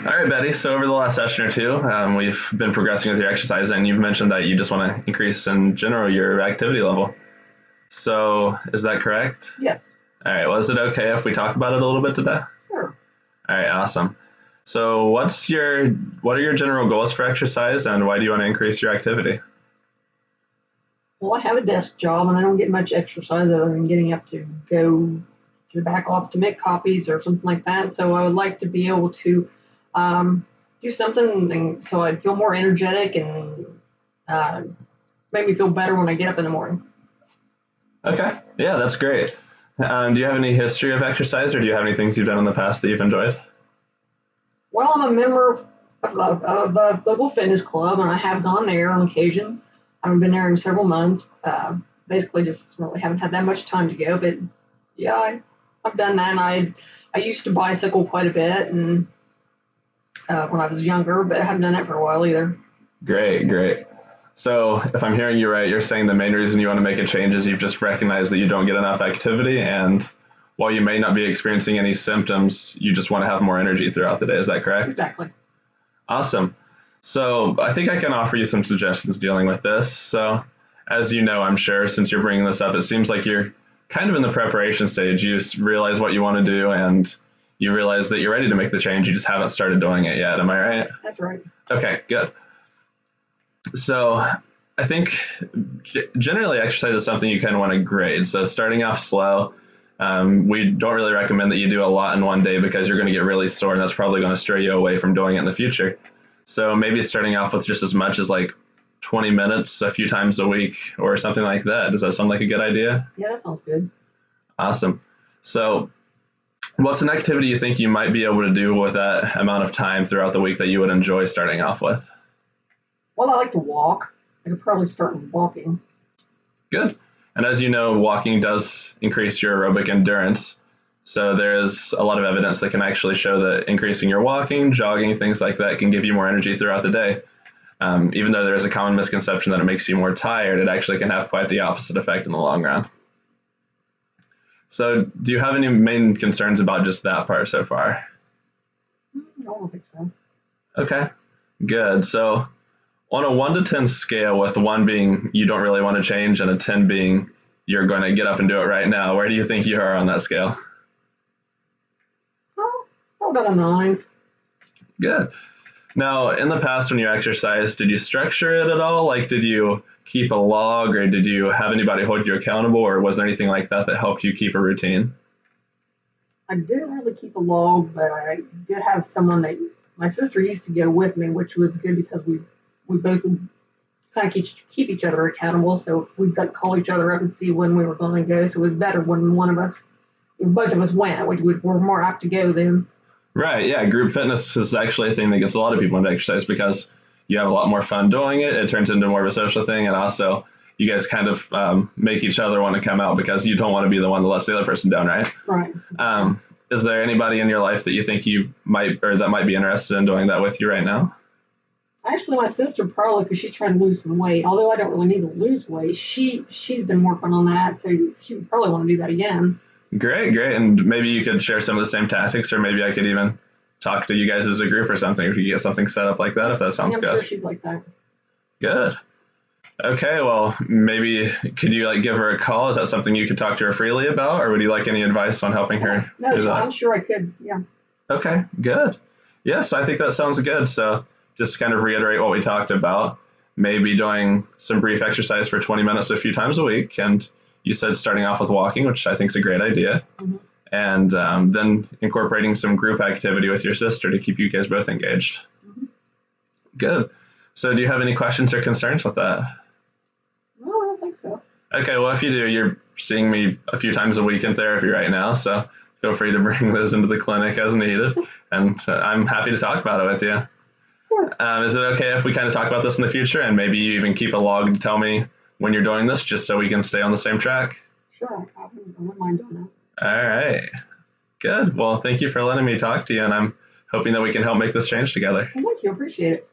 All right, Betty. So over the last session or two, we've been progressing with your exercise, and you've mentioned that you just want to increase in general your activity level. So is that correct? Yes. All right. Well, is it okay if we talk about it a little bit today? Sure. All right. Awesome. So what are your general goals for exercise, and why do you want to increase your activity? Well, I have a desk job and I don't get much exercise other than getting up to go to the back office to make copies or something like that. So I would like to be able to do something so I'd feel more energetic and uh, make me feel better when I get up in the morning. Okay. Yeah, that's great. Do you have any history of exercise, or do you have any things you've done in the past that you've enjoyed? Well, I'm a member of a local fitness club and I have gone there on occasion. I haven't been there in several months. Basically, just really haven't had that much time to go. But yeah, I've done that. And I used to bicycle quite a bit, and when I was younger, but I haven't done that for a while either. Great, great. So if I'm hearing you right, you're saying the main reason you want to make a change is you've just recognized that you don't get enough activity, and while you may not be experiencing any symptoms, you just want to have more energy throughout the day. Is that correct? Exactly. Awesome. So I think I can offer you some suggestions dealing with this. So as you know, I'm sure, since you're bringing this up, it seems like you're kind of in the preparation stage. You realize what you want to do, and you realize that you're ready to make the change. You just haven't started doing it yet. Am I right? That's right. Okay, good. So I think generally exercise is something you kind of want to grade. So starting off slow, we don't really recommend that you do a lot in one day because you're going to get really sore, and that's probably going to stray you away from doing it in the future. So maybe starting off with just as much as like 20 minutes a few times a week or something like that. Does that sound like a good idea? Yeah, that sounds good. Awesome. So what's an activity you think you might be able to do with that amount of time throughout the week that you would enjoy starting off with? Well, I like to walk. I could probably start with walking. Good. And as you know, walking does increase your aerobic endurance. So there is a lot of evidence that can actually show that increasing your walking, jogging, things like that can give you more energy throughout the day. Even though there is a common misconception that it makes you more tired, it actually can have quite the opposite effect in the long run. So do you have any main concerns about just that part so far? I don't think so. Okay, good. So on a 1 to 10 scale, with 1 being you don't really want to change and a 10 being you're going to get up and do it right now, where do you think you are on that scale? Oh, about a 9. Good. Now, in the past when you exercised, did you structure it at all? Like, did you keep a log, or did you have anybody hold you accountable, or was there anything like that that helped you keep a routine? I didn't really keep a log, but I did have someone that my sister used to go with me, which was good because we both would kind of keep each other accountable. So we'd call each other up and see when we were going to go. So it was better when both of us went. We were more apt to go then. Right, yeah. Group fitness is actually a thing that gets a lot of people into exercise because you have a lot more fun doing it. It turns into more of a social thing, and also you guys kind of make each other want to come out because you don't want to be the one that lets the other person down, right? Right. Is there anybody in your life that you think you might, or that might be interested in doing that with you right now? Actually, my sister probably, because she's trying to lose some weight. Although I don't really need to lose weight, she's been working on that, so she would probably want to do that again. Great, great. And maybe you could share some of the same tactics, or maybe I could even talk to you guys as a group or something if you get something set up like that, if that sounds I'm good. sure she'd like that. Good. Okay, well, maybe could you give her a call? Is that something you could talk to her freely about, or would you like any advice on helping her No, do that? I'm sure I could. Yeah. Okay, good. Yes, I think that sounds good. So just to kind of reiterate what we talked about, maybe doing some brief exercise for 20 minutes a few times a week. And you said starting off with walking, which I think is a great idea. Mm-hmm. And then incorporating some group activity with your sister to keep you guys both engaged. Mm-hmm. Good. So do you have any questions or concerns with that? No, I don't think so. Okay, well, if you do, you're seeing me a few times a week in therapy right now, so feel free to bring those into the clinic as needed, and I'm happy to talk about it with you. Sure. Is it okay if we kind of talk about this in the future, and maybe you even keep a log to tell me when you're doing this, just so we can stay on the same track? Sure, I wouldn't mind doing that. All right. Good. Well, thank you for letting me talk to you, and I'm hoping that we can help make this change together. Well, thank you. Appreciate it.